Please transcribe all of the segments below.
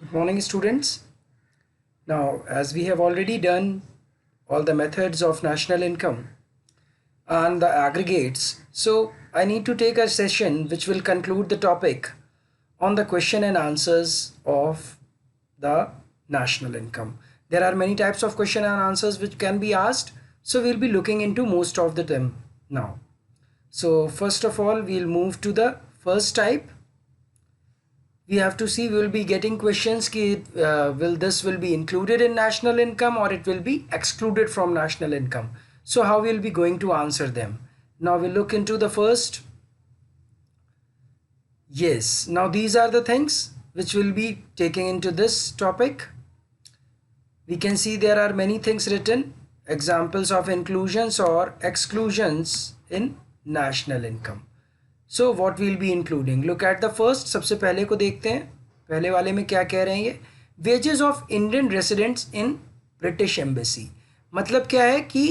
Good morning, students. Now, as we have already done all the methods of national income and the aggregates, so I need to take a session which will conclude the topic on the question and answers of the national income. There are many types of question and answers which can be asked, so we'll be looking into most of them now. So first of all, we'll move to the first type. We have to see, we will be getting questions ki, will this will be included in national income or it will be excluded from national income. So how we'll be going to answer them. Now we'll look into the first. Yes, now these are the things which will be taking into this topic. We can see there are many things written, examples of inclusions or exclusions in national income. So what we'll be including, look at the first. सबसे पहले को देखते हैं, पहले वाले में क्या कह रहे हैं ये, wages of Indian residents in British Embassy. मतलब क्या है कि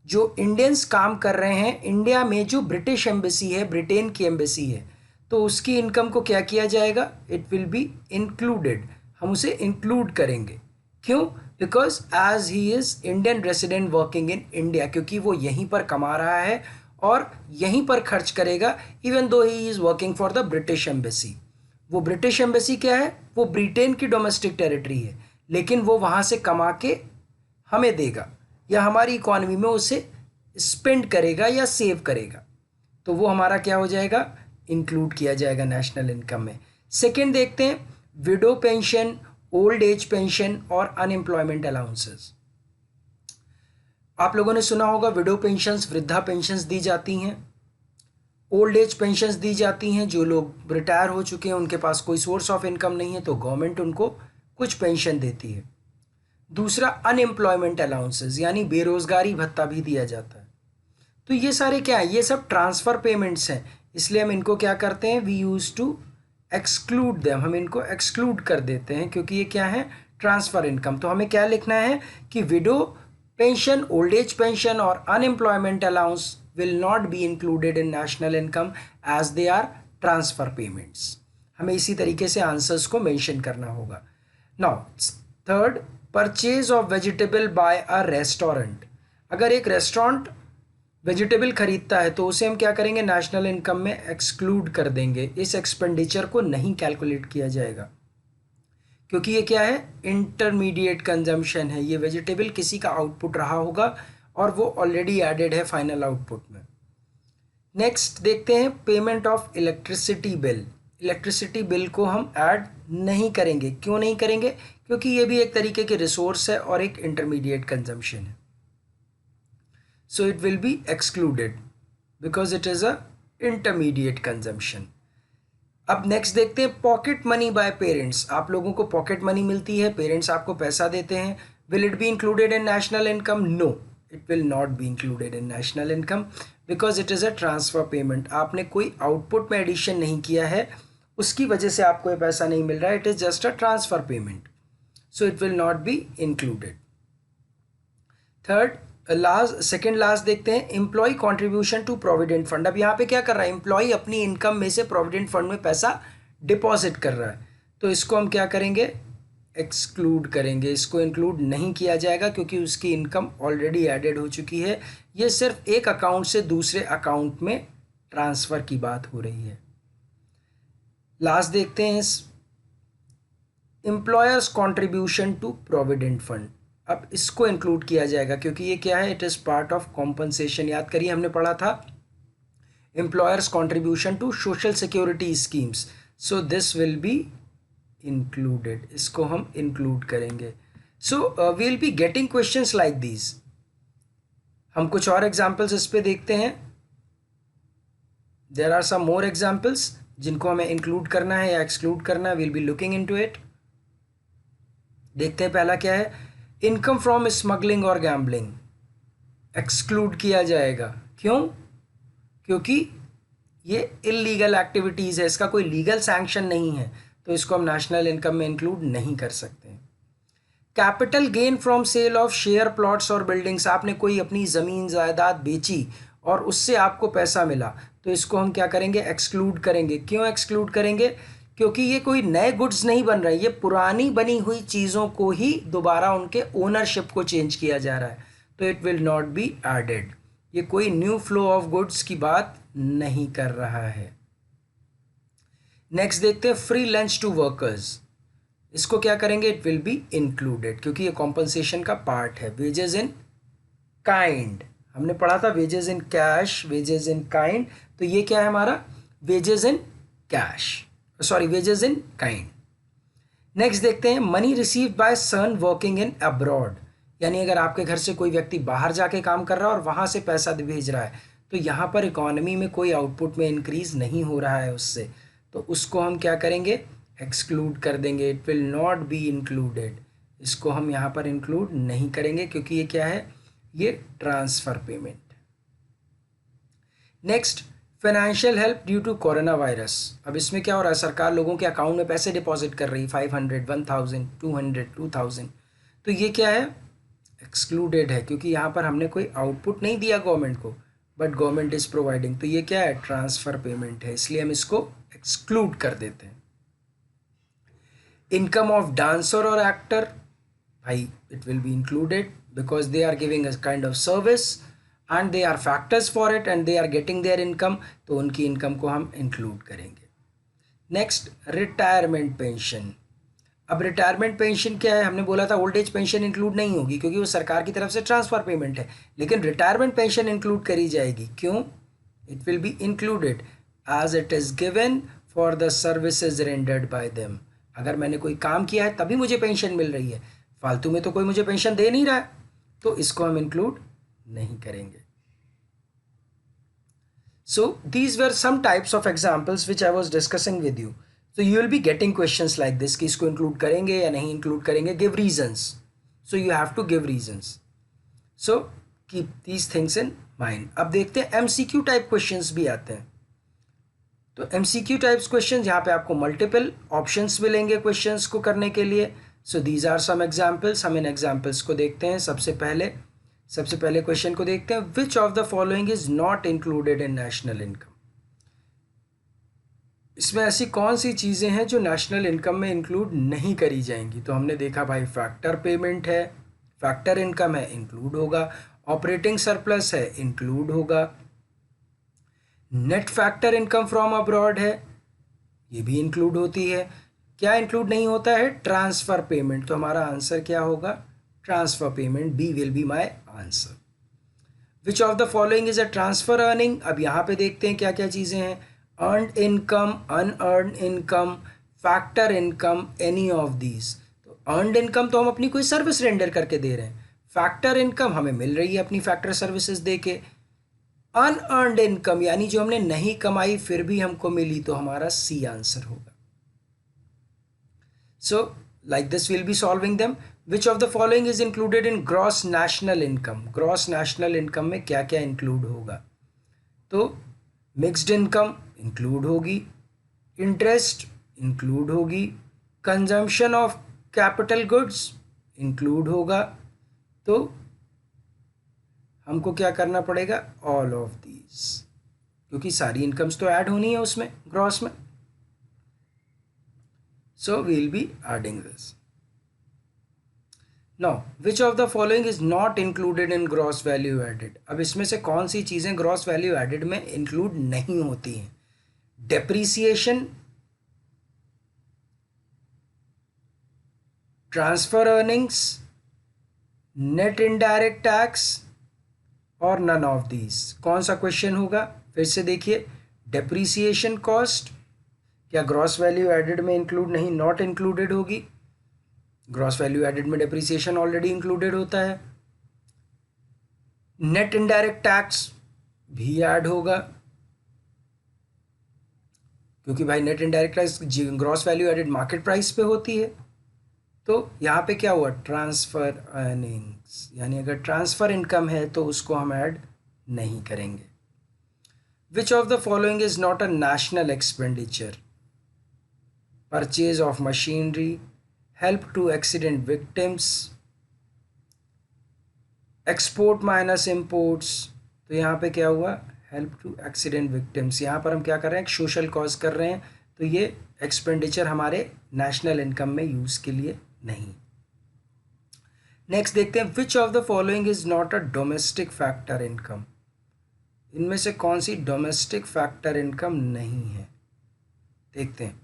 जो इंडियंस काम कर रहे हैं इंडिया में, जो ब्रिटिश एम्बेसी है, ब्रिटेन की एम्बेसी है, तो उसकी इनकम को क्या किया जाएगा, इट विल बी इंक्लूडेड, हम उसे इंक्लूड करेंगे. क्यों? Because as he is Indian resident working in India, क्योंकि वो यहीं पर कमा रहा है और यहीं पर खर्च करेगा, even though he is working for the British embassy. वो ब्रिटिश एम्बेसी क्या है, वो ब्रिटेन की डोमेस्टिक टेरिटरी है, लेकिन वो वहाँ से कमा के हमें देगा या हमारी इकॉनमी में उसे स्पेंड करेगा या सेव करेगा, तो वो हमारा क्या हो जाएगा, इंक्लूड किया जाएगा नेशनल इनकम में. सेकेंड देखते हैं, window pension, old age pension और अनएम्प्लॉयमेंट अलाउंसेस. आप लोगों ने सुना होगा विडो पेंशन्स, वृद्धा पेंशन्स दी जाती हैं, ओल्ड एज पेंशन्स दी जाती हैं. जो लोग रिटायर हो चुके हैं, उनके पास कोई सोर्स ऑफ इनकम नहीं है, तो गवर्नमेंट उनको कुछ पेंशन देती है. दूसरा अनएम्प्लॉयमेंट अलाउंसेस, यानी बेरोजगारी भत्ता भी दिया जाता है. तो ये सारे क्या है, ये सब ट्रांसफ़र पेमेंट्स हैं, इसलिए हम इनको क्या करते हैं, we use to exclude them, हम इनको एक्सक्लूड कर देते हैं क्योंकि ये क्या है, ट्रांसफ़र इनकम. तो हमें क्या लिखना है कि widow pension, old age pension और unemployment allowance will not be included in national income as they are transfer payments. हमें इसी तरीके से आंसर्स को मेंशन करना होगा. Now third, purchase of vegetable by a restaurant. अगर एक रेस्टोरेंट वेजिटेबल खरीदता है तो उसे हम क्या करेंगे, नेशनल इनकम में एक्सक्लूड कर देंगे. इस एक्सपेंडिचर को नहीं कैलकुलेट किया जाएगा क्योंकि ये क्या है, इंटरमीडिएट कंजम्पशन है. ये वेजिटेबल किसी का आउटपुट रहा होगा और वो ऑलरेडी एडेड है फाइनल आउटपुट में. नेक्स्ट देखते हैं, payment of electricity bill. Electricity bill को हम ऐड नहीं करेंगे. क्यों नहीं करेंगे? क्योंकि ये भी एक तरीके के रिसोर्स है और एक इंटरमीडिएट कंजम्पशन है. So it will be excluded because it is a intermediate consumption. अब नेक्स्ट देखते हैं, पॉकेट मनी बाय पेरेंट्स. आप लोगों को पॉकेट मनी मिलती है, पेरेंट्स आपको पैसा देते हैं. Will it be included in national income? No, it will not be included in national income because it is a transfer payment. आपने कोई आउटपुट में एडिशन नहीं किया है, उसकी वजह से आपको ये पैसा नहीं मिल रहा है. It is just a transfer payment, so it will not be included. Third, second last देखते हैं, employ contribution to provident fund. अब यहाँ पे क्या कर रहा है, एम्प्लॉय अपनी इनकम में से प्रोविडेंट फंड में पैसा डिपॉजिट कर रहा है, तो इसको हम क्या करेंगे, एक्सक्लूड करेंगे. इसको इंक्लूड नहीं किया जाएगा क्योंकि उसकी इनकम ऑलरेडी एडेड हो चुकी है. ये सिर्फ एक अकाउंट से दूसरे अकाउंट में ट्रांसफ़र की बात हो रही है. लास्ट देखते हैं, employers contribution to provident fund. अब इसको इंक्लूड किया जाएगा क्योंकि ये क्या है, it is part of compensation. याद करिए हमने पढ़ा था employers contribution to social security schemes, so this will be included. इसको हम इंक्लूड करेंगे. So we will be getting questions like these. हम कुछ और एग्जाम्पल्स इस पे देखते हैं. There are some more examples जिनको हमें इंक्लूड करना है या एक्सक्लूड करना है. We will be looking into it. देखते हैं पहला क्या है, इनकम फ्रॉम स्मगलिंग और गैम्बलिंग एक्सक्लूड किया जाएगा. क्यों? क्योंकि ये इलीगल एक्टिविटीज़ है, इसका कोई लीगल सैंक्शन नहीं है, तो इसको हम नेशनल इनकम में इंक्लूड नहीं कर सकते. Capital gain from sale of share plots और बिल्डिंग्स. आपने कोई अपनी ज़मीन जायदाद बेची और उससे आपको पैसा मिला, तो इसको हम क्या करेंगे, एक्सक्लूड करेंगे. क्यों एक्सक्लूड करेंगे? क्योंकि ये कोई नए गुड्स नहीं बन रहे, ये पुरानी बनी हुई चीज़ों को ही दोबारा उनके ओनरशिप को चेंज किया जा रहा है, तो it will not be added. ये कोई न्यू फ्लो ऑफ गुड्स की बात नहीं कर रहा है। नेक्स्ट देखते हैं फ्री लंच टू वर्कर्स। इसको क्या करेंगे, इट विल बी इंक्लूडेड, क्योंकि ये कॉम्पनसेशन का पार्ट है। वेजेस इन काइंड, हमने पढ़ा था wages in cash, wages in kind, तो ये क्या है हमारा, wages in cash, sorry wages in kind. Next देखते हैं money received by son working in abroad, यानी अगर आपके घर से कोई व्यक्ति बाहर जाके काम कर रहा है और वहाँ से पैसा भेज रहा है, तो यहाँ पर इकोनॉमी में कोई आउटपुट में इंक्रीज नहीं हो रहा है उससे, तो उसको हम क्या करेंगे, एक्सक्लूड कर देंगे, it will not be included. इसको हम यहाँ पर इंक्लूड नहीं करेंगे क्योंकि ये क्या है, ये transfer payment. Next financial help due to corona virus. अब इसमें क्या हो रहा है, सरकार लोगों के अकाउंट में पैसे डिपॉजिट कर रही है, 500, 1000, 200, 2000, तो ये क्या है, एक्सक्लूडेड है, क्योंकि यहाँ पर हमने कोई आउटपुट नहीं दिया गवर्नमेंट को, बट गवर्नमेंट इज प्रोवाइडिंग, तो ये क्या है, ट्रांसफ़र पेमेंट है, इसलिए हम इसको एक्सक्लूड कर देते हैं। इनकम ऑफ डांसर और एक्टर, भाई it will be included because they are giving a kind of service and they are factors for it and they are getting their income, तो उनकी इनकम को हम इंक्लूड करेंगे। Next retirement pension. अब retirement pension क्या है, हमने बोला था ओल्ड एज पेंशन इंक्लूड नहीं होगी क्योंकि वो सरकार की तरफ से ट्रांसफ़र पेमेंट है, लेकिन रिटायरमेंट पेंशन इंक्लूड करी जाएगी। क्यों, it will be included as it is given for the services rendered by them. अगर मैंने कोई काम किया है तभी मुझे पेंशन मिल रही है, फालतू में तो कोई मुझे पेंशन दे नहीं रहा है, तो इसको हम इंक्लूड नहीं करेंगे। So these were some types of examples which I was discussing with you. So you will be getting questions like this कि इसको include करेंगे या नहीं include करेंगे, give reasons. So you have to give reasons. So keep these things in mind. अब देखते हैं MCQ type questions भी आते हैं। तो MCQ types questions यहाँ पे आपको multiple options मिलेंगे questions को करने के लिए। So these are some examples. हम इन examples को देखते हैं। सबसे पहले क्वेश्चन को देखते हैं, विच of the following is not included in national income. इसमें ऐसी कौन सी चीज़ें हैं जो नेशनल इनकम में इंक्लूड नहीं करी जाएंगी, तो हमने देखा भाई फैक्टर पेमेंट है, फैक्टर इनकम है, इंक्लूड होगा, ऑपरेटिंग सरप्लस है, इंक्लूड होगा, net factor income from abroad है, ये भी इंक्लूड होती है। क्या इंक्लूड नहीं होता है, ट्रांसफ़र पेमेंट, तो हमारा आंसर क्या होगा, transfer payment, B will be my answer. Which of the following is a transfer earning. अब यहाँ पे देखते हैं क्या क्या चीज़ें हैं, earned income, unearned income, factor income, any of these. तो अर्नड इनकम तो हम अपनी कोई सर्विस रेंडर करके दे रहे हैं, फैक्टर इनकम हमें मिल रही है अपनी फैक्टर सर्विसेज दे के, अनअर्नड इनकम यानी जो हमने नहीं कमाई फिर भी हमको मिली, तो हमारा सी आंसर होगा। सो like this we'll be solving them. Which of the following is included in gross national income? Gross national income में क्या क्या include होगा, तो mixed income include होगी, interest include होगी, consumption of capital goods include होगा, तो हमको क्या करना पड़ेगा, all of these, क्योंकि सारी इनकम्स तो ऐड होनी है उसमें ग्रॉस में, so we'll be adding this. Now which of the following is not included in gross value added? अब इसमें से कौन सी चीज़ें gross value added में include नहीं होती हैं, depreciation, transfer earnings, net indirect tax और none of these। कौन सा क्वेश्चन होगा, फिर से देखिए, depreciation cost क्या ग्रॉस वैल्यू एडेड में इंक्लूड नहीं, नॉट इंक्लूडेड होगी, ग्रॉस वैल्यू एडेड में डेप्रिसिएशन ऑलरेडी इंक्लूडेड होता है, नेट इनडायरेक्ट टैक्स भी ऐड होगा क्योंकि भाई net indirect tax gross value added market price पे होती है, तो यहाँ पे क्या हुआ, ट्रांसफ़र अर्निंग्स, यानी अगर ट्रांसफ़र इनकम है तो उसको हम ऐड नहीं करेंगे। विच of the following is not a national expenditure, purchase of machinery, help to accident victims, export minus imports, तो यहाँ पे क्या हुआ, हेल्प टू एक्सीडेंट विक्टिम्स, यहाँ पर हम क्या कर रहे हैं, सोशल कॉज कर रहे हैं, तो ये एक्सपेंडिचर हमारे नेशनल इनकम में यूज़ के लिए नहीं। नेक्स्ट देखते हैं, विच of the following is not a domestic factor income. इनमें से कौन सी डोमेस्टिक फैक्टर इनकम नहीं है। देखते हैं,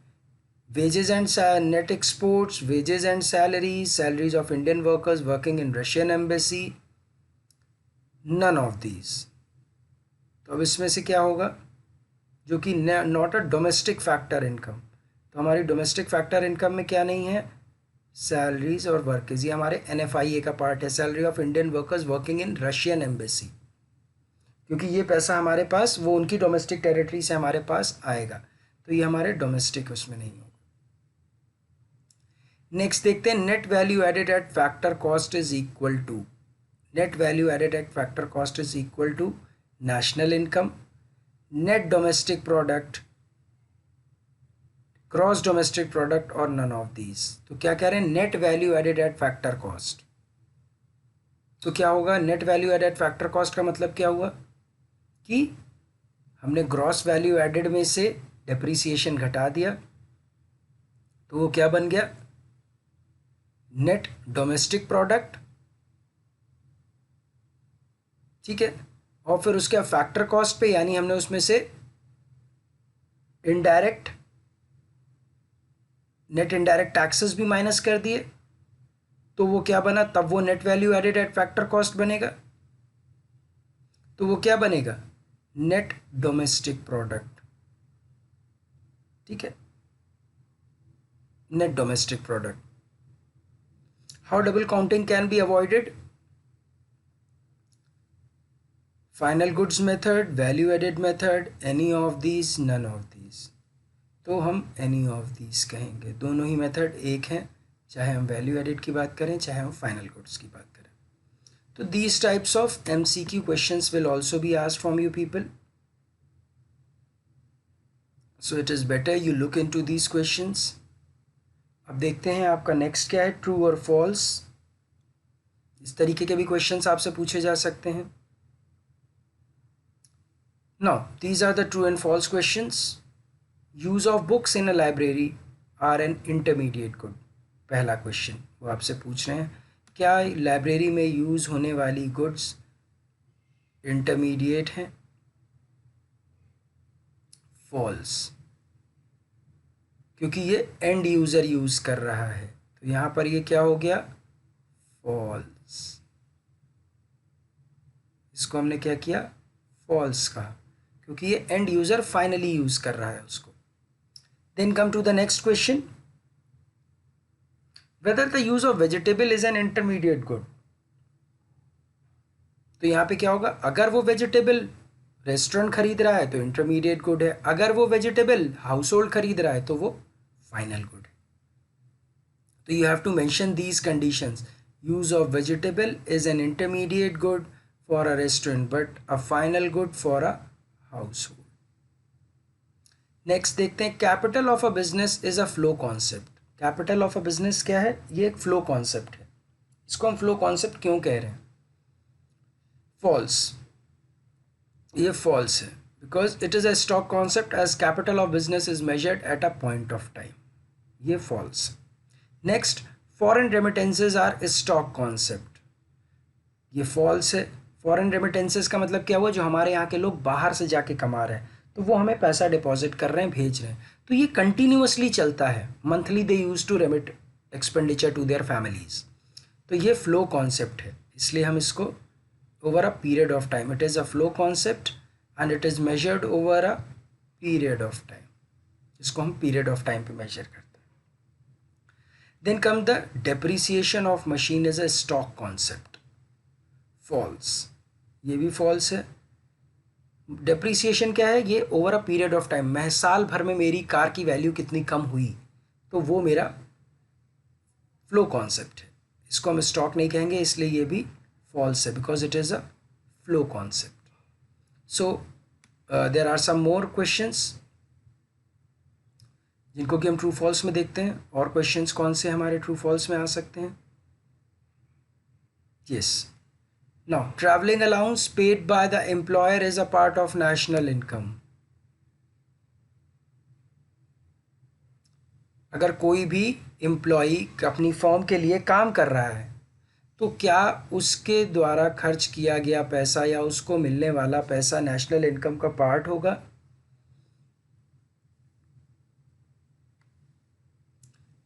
wages and net exports, wages and salaries, salaries of Indian workers working in Russian embassy, none of these। तो अब इसमें से क्या होगा, जो कि not a domestic factor income. तो हमारी डोमेस्टिक फैक्टर इनकम में क्या नहीं है, सैलरीज और वर्कर्स, ये हमारे NFIA का पार्ट है, salary of Indian workers working in Russian embassy, क्योंकि ये पैसा हमारे पास वो उनकी डोमेस्टिक टेरिटरी से हमारे पास आएगा, तो ये हमारे डोमेस्टिक उसमें नहीं होगा। नेक्स्ट देखते हैं, net value added at factor cost is equal to, net value added at factor cost is equal to national income, net domestic product, gross domestic product और नन ऑफ दीज। तो क्या कह रहे हैं, net value added at factor cost. तो क्या होगा, net value added factor cost का मतलब क्या हुआ कि हमने ग्रॉस वैल्यू एडेड में से डेप्रीसिएशन घटा दिया, तो वो क्या बन गया, नेट डोमेस्टिक प्रोडक्ट, ठीक है। और फिर उसके फैक्टर कॉस्ट पे, यानी हमने उसमें से इनडायरेक्ट नेट इनडायरेक्ट टैक्सेस भी माइनस कर दिए, तो वो क्या बना, तब वो net value added at factor cost बनेगा। तो वो क्या बनेगा, नेट डोमेस्टिक प्रोडक्ट, ठीक है, net domestic product. How double counting can be avoided, final goods method, value added method, any of these, none of these. तो हम एनी ऑफ दीज कहेंगे, दोनों ही मेथड एक हैं, चाहे हम वैल्यू एडेड की बात करें चाहे हम फाइनल गुड्स की बात करें। तो these types of MCQ questions will also be asked from you people, so it is better you look into these questions। अब देखते हैं आपका नेक्स्ट क्या है, ट्रू और फॉल्स। इस तरीके के भी क्वेश्चंस आपसे पूछे जा सकते हैं। Now these are the true and false questions। Use of books in a library are an intermediate good. पहला क्वेश्चन वो आपसे पूछ रहे हैं, क्या लाइब्रेरी में यूज़ होने वाली गुड्स इंटरमीडिएट हैं, फॉल्स, क्योंकि ये एंड यूज़र यूज़ कर रहा है, तो यहाँ पर ये क्या हो गया, फॉल्स। इसको हमने क्या किया, फॉल्स कहा, क्योंकि ये एंड यूज़र फाइनली यूज़ कर रहा है उसको। Then come to the next question, whether the use of vegetable is an intermediate good। तो यहाँ पे क्या होगा, अगर वो वेजिटेबल रेस्टोरेंट खरीद रहा है तो इंटरमीडिएट गुड है, अगर वो वेजिटेबल हाउस होल्ड खरीद रहा है तो वो फाइनल गुड है। तो you have to mention these conditions, use of vegetable is an intermediate good for a restaurant but a final good for a household. Next देखते हैं, capital of a business is a flow concept. Capital of a business क्या है, ये एक flow concept है। इसको हम flow concept क्यों कह रहे हैं, फॉल्स, ये फॉल्स है, because it is a stock concept as capital of business is measured at a point of time, ये false. Next, foreign remittances are stock concept, ये फॉल्स है। फॉरेन रेमिटेंसेज का मतलब क्या हुआ, जो हमारे यहाँ के लोग बाहर से जाके कमा रहे हैं तो वो हमें पैसा डिपॉजिट कर रहे हैं, भेज रहे हैं, तो ये कंटिन्यूसली चलता है, monthly they use to remit expenditure to their families, तो ये फ्लो कॉन्सेप्ट है, इसलिए हम इसको over a period of time, it is a flow concept and it is measured over a period of time, इसको हम पीरियड ऑफ टाइम पे measure करते हैं। Then come the depreciation of machine is a stock concept, false, ये भी false है। Depreciation क्या है, ये over a period of time, मैं साल भर में मेरी कार की वैल्यू कितनी कम हुई, तो वो मेरा फ्लो कॉन्सेप्ट है, इसको हम स्टॉक नहीं कहेंगे, इसलिए ये भी फॉल्स है because it is a flow concept. So there are some more questions जिनको कि हम ट्रू फॉल्स में देखते हैं, और क्वेश्चंस कौन से हमारे ट्रू फॉल्स में आ सकते हैं। Yes, now traveling allowance paid by the employer is a part of national income, अगर कोई भी एम्प्लॉई अपनी फर्म के लिए काम कर रहा है तो क्या उसके द्वारा खर्च किया गया पैसा या उसको मिलने वाला पैसा नेशनल इनकम का पार्ट होगा?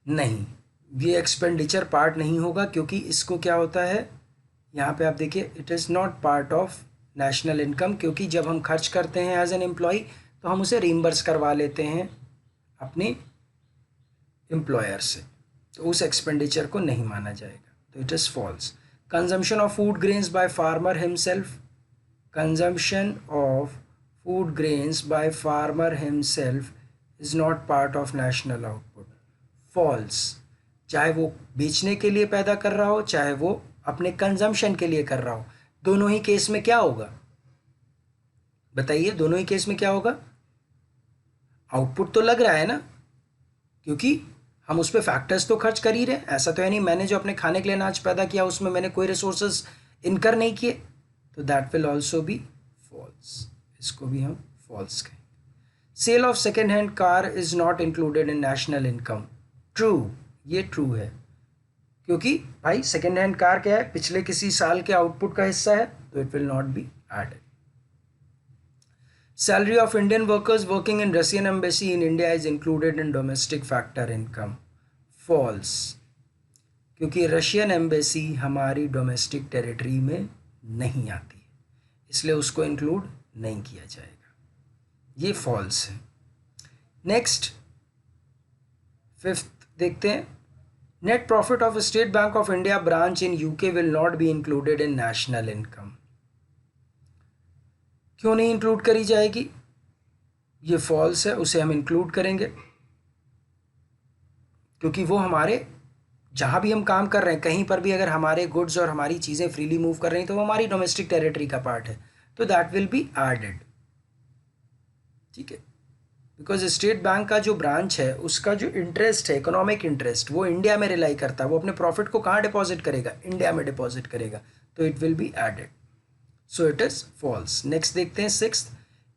नहीं, ये एक्सपेंडिचर पार्ट नहीं होगा, क्योंकि इसको क्या होता है, यहाँ पे आप देखिए, it is not part of national income, क्योंकि जब हम खर्च करते हैं एज एन एम्प्लॉय तो हम उसे रीइंबर्स करवा लेते हैं अपने एम्प्लॉयर से, तो उस एक्सपेंडिचर को नहीं माना जाएगा, तो it is false. Consumption of food grains by farmer himself, consumption of food grains by farmer himself is not part of national output, false. चाहे वो बेचने के लिए पैदा कर रहा हो, चाहे वो अपने कंजम्पशन के लिए कर रहा हो, दोनों ही केस में क्या होगा, बताइए, दोनों ही केस में क्या होगा? आउटपुट तो लग रहा है ना, क्योंकि हम उस पर फैक्टर्स तो खर्च कर ही रहे हैं। ऐसा तो है नहीं मैंने जो अपने खाने के लिए अनाज पैदा किया उसमें मैंने कोई रिसोर्सेज इनकर नहीं किए, तो that will also be false, इसको भी हम फॉल्स कहेंगे। Sale of second hand car is not included in national income, true, ये ट्रू है, क्योंकि भाई सेकेंड हैंड कार क्या है, पिछले किसी साल के आउटपुट का हिस्सा है, तो it will not be added. Salary of Indian workers working in Russian embassy in India is included in domestic factor income, false, क्योंकि रशियन एम्बेसी हमारी डोमेस्टिक टेरिटरी में नहीं आती है, इसलिए उसको इंक्लूड नहीं किया जाएगा, ये फॉल्स है। नेक्स्ट, फिफ्थ देखते हैं, net profit of state bank of India branch in UK will not be included in national income, क्यों नहीं इंक्लूड करी जाएगी? ये फॉल्स है, उसे हम इंक्लूड करेंगे, क्योंकि वो हमारे जहाँ भी हम काम कर रहे हैं कहीं पर भी अगर हमारे गुड्स और हमारी चीज़ें फ्रीली मूव कर रही हैं तो वो हमारी डोमेस्टिक टेरिटरी का पार्ट है, तो दैट विल बी एडेड, ठीक है। बिकॉज स्टेट बैंक का जो ब्रांच है उसका जो इंटरेस्ट है, इकोनॉमिक इंटरेस्ट, वो इंडिया में रिलाई करता है, वो अपने प्रॉफिट को कहाँ डिपॉजिट करेगा, इंडिया में डिपॉजिट करेगा, तो it will be added, so it is false. Next देखते हैं sixth,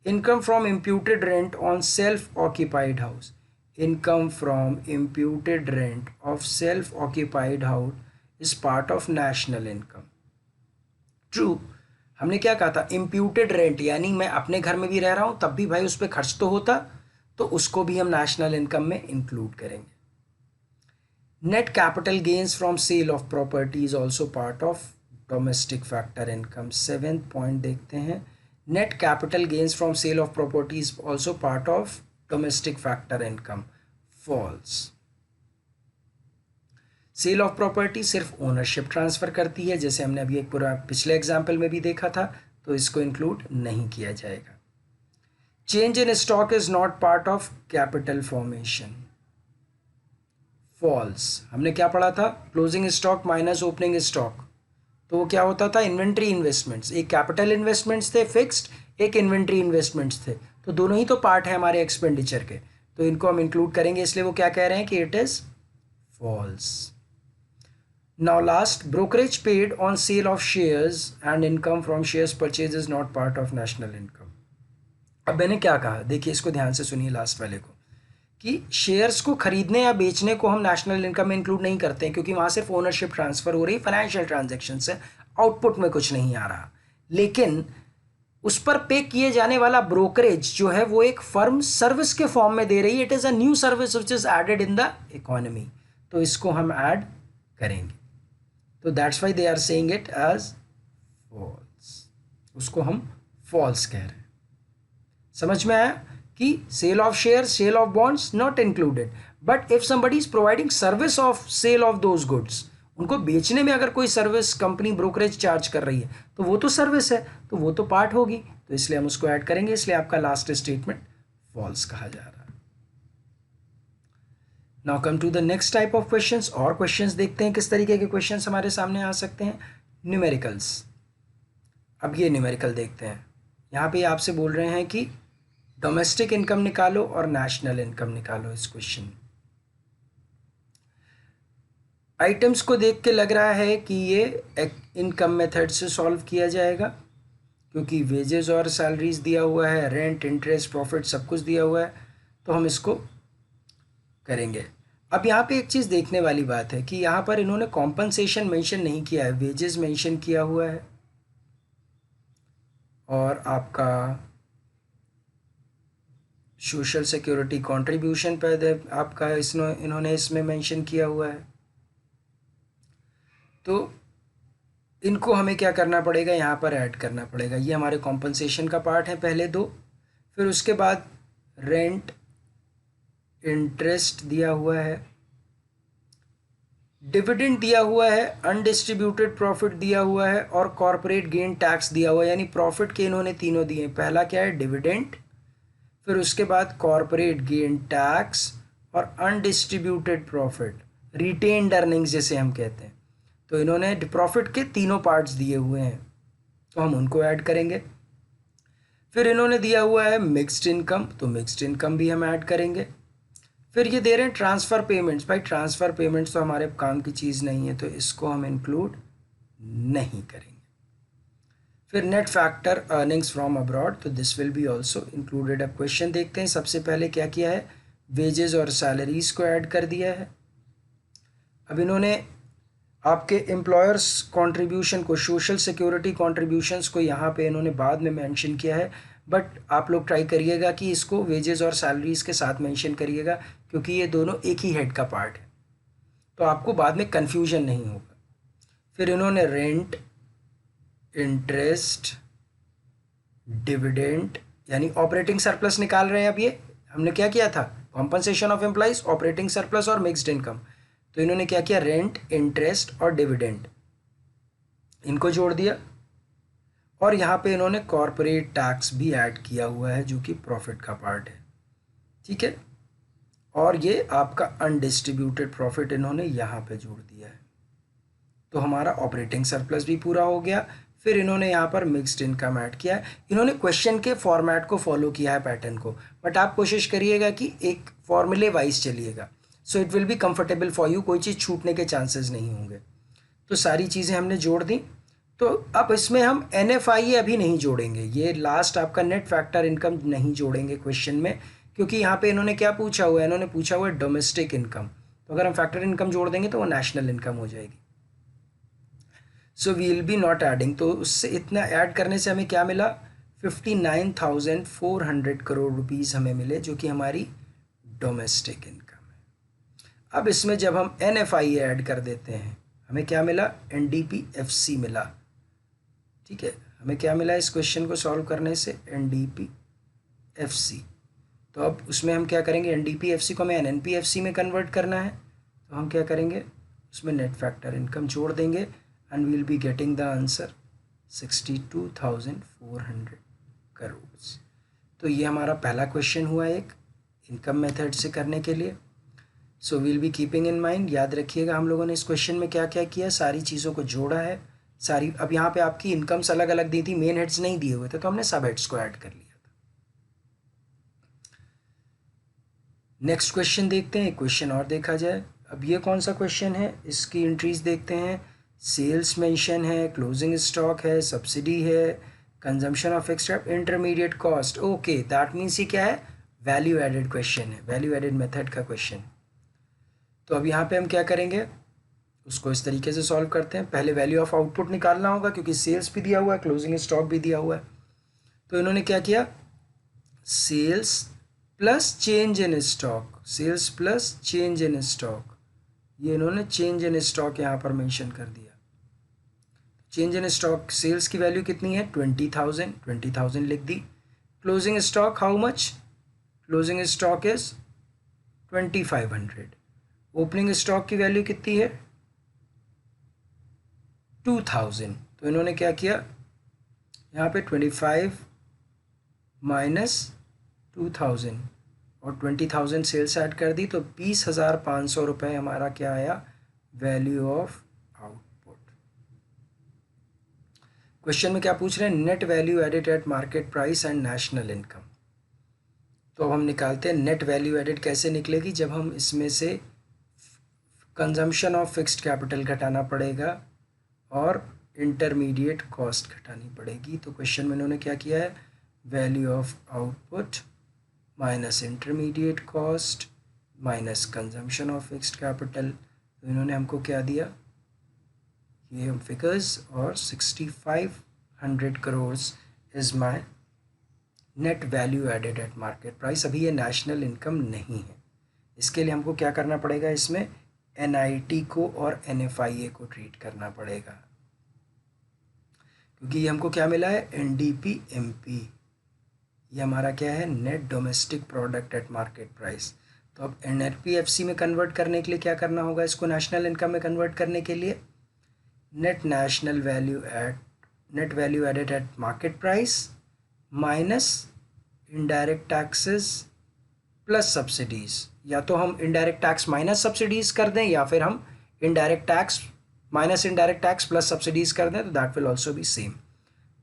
income from imputed rent on self occupied house, income from imputed rent of self occupied house is part of national income, true. हमने क्या कहा था, imputed rent, यानी मैं अपने घर में भी रह रहा हूँ तब भी भाई उस पर खर्च तो होता, तो उसको भी हम नेशनल इनकम में इंक्लूड करेंगे। Net capital gains from sale of property is also part of domestic factor income, seventh point देखते हैं, net capital gains from sale of property is also part of domestic factor income, false. Sale of property सिर्फ ownership transfer करती है, जैसे हमने अभी एक पूरा पिछले एग्जाम्पल में भी देखा था, तो इसको इंक्लूड नहीं किया जाएगा। Change in stock is not part of capital formation, false. हमने क्या पढ़ा था, closing stock minus opening stock, तो वो क्या होता था, इन्वेंट्री इन्वेस्टमेंट्स, एक कैपिटल इन्वेस्टमेंट्स थे फिक्स्ड, एक इन्वेंट्री इन्वेस्टमेंट्स थे, तो दोनों ही तो पार्ट है हमारे एक्सपेंडिचर के, तो इनको हम इंक्लूड करेंगे, इसलिए वो क्या कह रहे हैं कि it is false. Now last, brokerage paid on sale of shares and income from shares purchase is not part of national income. अब मैंने क्या कहा, देखिए इसको ध्यान से सुनिए लास्ट वाले को, कि शेयर्स को खरीदने या बेचने को हम नेशनल इनकम में इंक्लूड नहीं करते हैं, क्योंकि वहाँ सिर्फ ओनरशिप ट्रांसफर हो रही, फाइनेंशियल ट्रांजैक्शन से आउटपुट में कुछ नहीं आ रहा, लेकिन उस पर पे किए जाने वाला ब्रोकरेज जो है वो एक फर्म सर्विस के फॉर्म में दे रही है, it is a new service which is added in the economy, तो इसको हम ऐड करेंगे, तो that's why they are saying it as false, उसको हम फॉल्स कह रहे हैं। समझ में आया कि sale of share, sale of bonds not included, but if somebody is providing service of sale of those goods, उनको बेचने में अगर कोई सर्विस कंपनी ब्रोकरेज चार्ज कर रही है तो वो तो सर्विस है, तो वो तो पार्ट होगी, तो इसलिए हम उसको ऐड करेंगे, इसलिए आपका लास्ट स्टेटमेंट फॉल्स कहा जा रहा है। Now come to the next type of questions, और क्वेश्चंस देखते हैं किस तरीके के क्वेश्चंस हमारे सामने आ सकते हैं, न्यूमेरिकल्स। अब ये न्यूमेरिकल देखते हैं, यहाँ पे आपसे बोल रहे हैं कि डोमेस्टिक इनकम निकालो और नेशनल इनकम निकालो। इस क्वेश्चन आइटम्स को देख के लग रहा है कि ये इनकम मेथड से सॉल्व किया जाएगा, क्योंकि वेजेस और सैलरीज दिया हुआ है, रेंट, इंटरेस्ट, प्रॉफिट सब कुछ दिया हुआ है, तो हम इसको करेंगे। अब यहाँ पे एक चीज़ देखने वाली बात है कि यहाँ पर इन्होंने कॉम्पनसेशन मेंशन नहीं किया है, वेजेस मेंशन किया हुआ है और आपका सोशल सिक्योरिटी कंट्रीब्यूशन पर आपका इन्होंने इसमें मेंशन किया हुआ है। तो इनको हमें क्या करना पड़ेगा, यहाँ पर ऐड करना पड़ेगा। ये हमारे कॉम्पनसेशन का पार्ट है पहले दो, फिर उसके बाद रेंट इंटरेस्ट दिया हुआ है, डिविडेंड दिया हुआ है, अनडिस्ट्रीब्यूटेड प्रॉफिट दिया हुआ है और कॉर्पोरेट गेन टैक्स दिया हुआ है। यानी प्रॉफिट के इन्होंने तीनों दिए। पहला क्या है, डिविडेंड, फिर उसके बाद कॉर्पोरेट गेन टैक्स और अनडिस्ट्रीब्यूटेड प्रॉफिट, रिटेन्ड अर्निंग्स जैसे हम कहते हैं। तो इन्होंने प्रॉफिट के तीनों पार्ट्स दिए हुए हैं, तो हम उनको ऐड करेंगे। फिर इन्होंने दिया हुआ है मिक्स्ड इनकम, तो मिक्स्ड इनकम भी हम ऐड करेंगे। फिर ये दे रहे हैं ट्रांसफ़र पेमेंट्स। भाई ट्रांसफ़र पेमेंट्स तो हमारे काम की चीज़ नहीं है, तो इसको हम इंक्लूड नहीं करेंगे। फिर net factor earnings from abroad, तो this will be also included. अब क्वेश्चन देखते हैं। सबसे पहले क्या किया है, वेजेस और सैलरीज को ऐड कर दिया है। अब इन्होंने आपके एम्प्लॉयर्स कंट्रीब्यूशन को, सोशल सिक्योरिटी कंट्रीब्यूशंस को यहाँ पे इन्होंने बाद में मेंशन किया है, बट आप लोग ट्राई करिएगा कि इसको वेजेस और सैलरीज के साथ मेंशन करिएगा, क्योंकि ये दोनों एक ही हेड का पार्ट है, तो आपको बाद में कन्फ्यूजन नहीं होगा। फिर इन्होंने रेंट, इंटरेस्ट, डिविडेंड यानी ऑपरेटिंग सरप्लस निकाल रहे हैं। अब ये हमने क्या किया था, compensation of employees, operating surplus और मिक्स्ड इनकम। तो इन्होंने क्या किया, रेंट, इंटरेस्ट और डिविडेंड इनको जोड़ दिया, और यहाँ पे इन्होंने कॉर्पोरेट टैक्स भी ऐड किया हुआ है जो कि प्रॉफिट का पार्ट है, ठीक है। और ये आपका अनडिस्ट्रीब्यूटेड प्रॉफिट इन्होंने यहाँ पे जोड़ दिया है। तो हमारा ऑपरेटिंग सरप्लस भी पूरा हो गया। फिर इन्होंने यहाँ पर मिक्स्ड इनकम ऐड किया है। इन्होंने क्वेश्चन के फॉर्मेट को फॉलो किया है, पैटर्न को, बट आप कोशिश करिएगा कि एक फॉर्मूले वाइज चलिएगा, सो it will be comfortable for you, कोई चीज़ छूटने के चांसेस नहीं होंगे। तो सारी चीज़ें हमने जोड़ दी। तो अब इसमें हम NFIA अभी नहीं जोड़ेंगे, ये लास्ट आपका नेट फैक्टर इनकम नहीं जोड़ेंगे क्वेश्चन में, क्योंकि यहाँ पे इन्होंने क्या पूछा हुआ है, इन्होंने पूछा हुआ है डोमेस्टिक इनकम। तो अगर हम फैक्टर इनकम जोड़ देंगे तो वो नेशनल इनकम हो जाएगी। So we will be not adding. तो उससे इतना ऐड करने से हमें क्या मिला, 59,400 करोड़ रुपीज़ हमें मिले, जो कि हमारी डोमेस्टिक इनकम है। अब इसमें जब हम NFIA ऐड कर देते हैं, हमें क्या मिला, NDPFC मिला, ठीक है। हमें क्या मिला इस क्वेश्चन को सॉल्व करने से, NDPFC। तो अब उसमें हम क्या करेंगे, NDPFC को हमें NNPFC में कन्वर्ट करना है, तो हम क्या करेंगे, उसमें नेट फैक्टर इनकम जोड़ देंगे and we will be getting the answer 62,400 crore. तो ये हमारा पहला क्वेश्चन हुआ एक इनकम मेथड से करने के लिए। So will be keeping in mind, याद रखिएगा हम लोगों ने इस क्वेश्चन में क्या क्या किया, सारी चीज़ों को जोड़ा है सारी। अब यहाँ पे आपकी इनकम्स अलग अलग दी थी, मेन हेड्स नहीं दिए हुए थे, तो हमने सब हेड्स को ऐड कर लिया था। नेक्स्ट क्वेश्चन देखते हैं, एक क्वेश्चन और देखा जाए। अब ये कौन सा क्वेश्चन है, इसकी एंट्रीज देखते हैं। सेल्स मेंशन है, क्लोजिंग स्टॉक है, सब्सिडी है, consumption of extra, intermediate cost. Okay, that means ये क्या है, वैल्यू एडेड क्वेश्चन है, वैल्यू एडेड मेथड का क्वेश्चन। तो अब यहाँ पे हम क्या करेंगे, उसको इस तरीके से सॉल्व करते हैं। पहले वैल्यू ऑफ आउटपुट निकालना होगा, क्योंकि सेल्स भी दिया हुआ है, क्लोजिंग स्टॉक भी दिया हुआ है। तो इन्होंने क्या किया, sales plus change in stock, sales plus change in stock, ये इन्होंने चेंज इन स्टॉक यहाँ पर मेंशन कर दिया। चेंज इन स्टॉक, सेल्स की वैल्यू कितनी है, 20,000 लिख दी। Closing stock how much, closing stock is 2,500। Opening stock की वैल्यू कितनी है, 2,000। तो इन्होंने क्या किया, यहाँ पे 25 माइनस 2,000 और 20,000 सेल्स ऐड कर दी, तो 20,500 रुपये हमारा क्या आया, वैल्यू ऑफ आउटपुट। क्वेश्चन में क्या पूछ रहे हैं, net value added at market price and national income. तो अब हम निकालते हैं नेट वैल्यू एडेड कैसे निकलेगी, जब हम इसमें से कंजम्पशन ऑफ फिक्स्ड कैपिटल घटाना पड़ेगा और इंटरमीडिएट कॉस्ट घटानी पड़ेगी। तो क्वेश्चन में इन्होंने क्या किया है, value of output minus intermediate cost minus consumption of fixed capital. तो इन्होंने हमको क्या दिया, ये हम फिगर्स, और 6500 crore is my net value added at market price. अभी ये नेशनल इनकम नहीं है, इसके लिए हमको क्या करना पड़ेगा, इसमें एनआईटी को और एनएफआईए को ट्रीट करना पड़ेगा, क्योंकि ये हमको क्या मिला है, एनडीपी एमपी, ये हमारा क्या है, net domestic product at market price. तो अब एनआरपीएफसी में कन्वर्ट करने के लिए क्या करना होगा, इसको नेशनल इनकम में कन्वर्ट करने के लिए net value added at market price minus indirect taxes plus subsidies. या तो हम इनडायरेक्ट टैक्स माइनस सब्सिडीज़ कर दें, या फिर हम indirect tax minus indirect tax plus subsidies कर दें, तो that will also B same,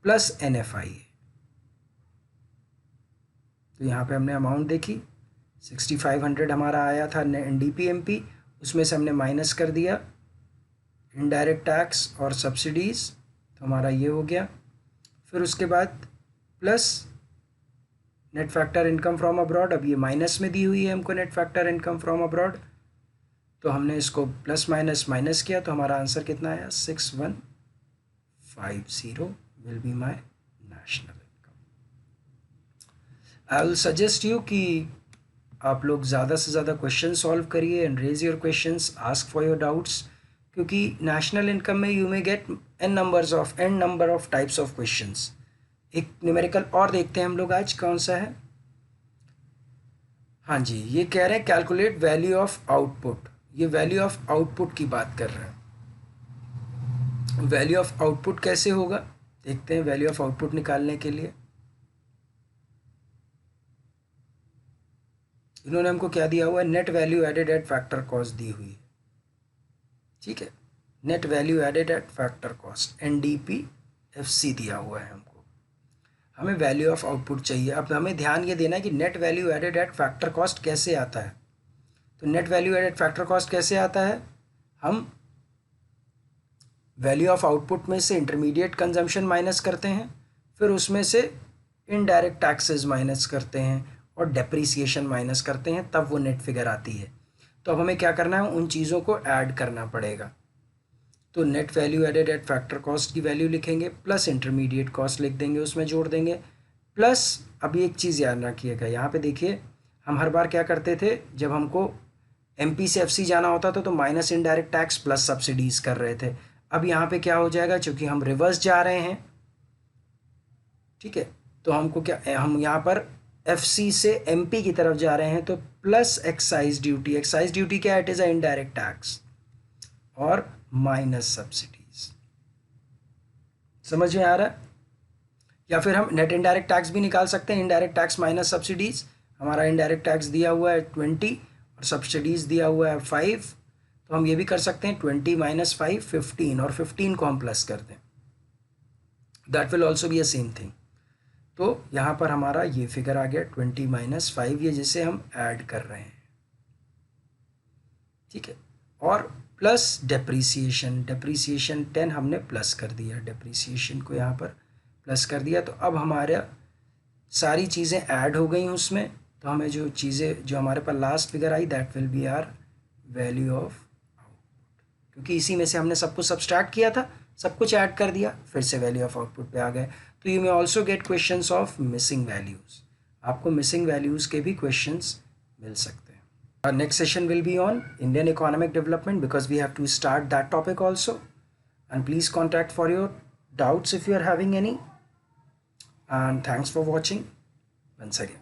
plus NFI. तो यहाँ पे हमने अमाउंट देखी, 6500 हमारा आया था एनडीपी एमपी, उसमें से हमने माइनस कर दिया इनडायरेक्ट टैक्स और सब्सिडीज़, तो हमारा ये हो गया। फिर उसके बाद plus net factor income from abroad, अब ये माइनस में दी हुई है हमको net factor income from abroad, तो हमने इसको प्लस माइनस माइनस किया, तो हमारा आंसर कितना आया, 6150 will be my national income. I will suggest you कि आप लोग ज़्यादा से ज़्यादा क्वेश्चन सॉल्व करिए and raise your questions, ask for your doubts, क्योंकि नेशनल इनकम में you may get an number of types of questions. एक न्यूमेरिकल और देखते हैं हम लोग आज, कौन सा है, हाँ जी, ये कह रहे हैं कैलकुलेट वैल्यू ऑफ आउटपुट। ये वैल्यू ऑफ आउटपुट की बात कर रहे हैं। वैल्यू ऑफ आउटपुट कैसे होगा, देखते हैं। वैल्यू ऑफ आउटपुट निकालने के लिए इन्होंने हमको क्या दिया हुआ है, net value added at factor cost दी हुई है, ठीक है, net value added at factor cost NDP FC दिया हुआ है हमको। हमें वैल्यू ऑफ आउटपुट चाहिए। अब हमें ध्यान ये देना है कि net value added at factor cost कैसे आता है। तो net value added factor cost कैसे आता है, हम वैल्यू ऑफ आउटपुट में से इंटरमीडिएट कंजम्पशन माइनस करते हैं, फिर उसमें से इनडायरेक्ट टैक्सेस माइनस करते हैं और डेप्रीसिएशन माइनस करते हैं, तब वो नेट फिगर आती है। तो अब हमें क्या करना है, उन चीज़ों को ऐड करना पड़ेगा। तो net value added at factor cost की वैल्यू लिखेंगे, प्लस इंटरमीडिएट कॉस्ट लिख देंगे, उसमें जोड़ देंगे, प्लस अभी एक चीज़ याद रखिएगा, यहाँ पे देखिए हम हर बार क्या करते थे, जब हमको एमपी से एफसी जाना होता था तो minus indirect tax plus subsidies कर रहे थे। अब यहाँ पे क्या हो जाएगा, क्योंकि हम रिवर्स जा रहे हैं, ठीक है, तो हमको क्या, हम यहाँ पर एफसी से एमपी की तरफ जा रहे हैं, तो plus excise duty. Excise duty क्या है, it is a indirect tax, और माइनस सब्सिडीज। समझ में आ रहा है। या फिर हम नेट इनडायरेक्ट टैक्स भी निकाल सकते हैं, इनडायरेक्ट टैक्स माइनस सब्सिडीज। हमारा इनडायरेक्ट टैक्स दिया हुआ है 20 और सब्सिडीज दिया हुआ है 5, तो हम ये भी कर सकते हैं 20 माइनस 5 15, और 15 को हम प्लस कर दें, that will also be a same thing. तो यहाँ पर हमारा ये फिगर आ गया 20 माइनस 5, ये जिसे हम ऐड कर रहे हैं, ठीक है, और प्लस डेप्रीसिएशन। डेप्रीसिएशन 10 हमने प्लस कर दिया, डेप्रीसिएशन को यहाँ पर प्लस कर दिया। तो अब हमारा सारी चीज़ें ऐड हो गई उसमें, तो हमें जो चीज़ें जो हमारे पास लास्ट फिगर आई, that will be our value of output, क्योंकि इसी में से हमने सब कुछ सब्सट्रैक्ट किया था, सब कुछ ऐड कर दिया, फिर से वैल्यू ऑफ आउटपुट पे आ गए। तो you may also get questions of missing values, आपको मिसिंग वैल्यूज़ के भी क्वेश्चंस मिल सकते हैं। Our next session will be on Indian economic development, because we have to start that topic also. And please contact for your doubts if you are having any. And thanks for watching once again.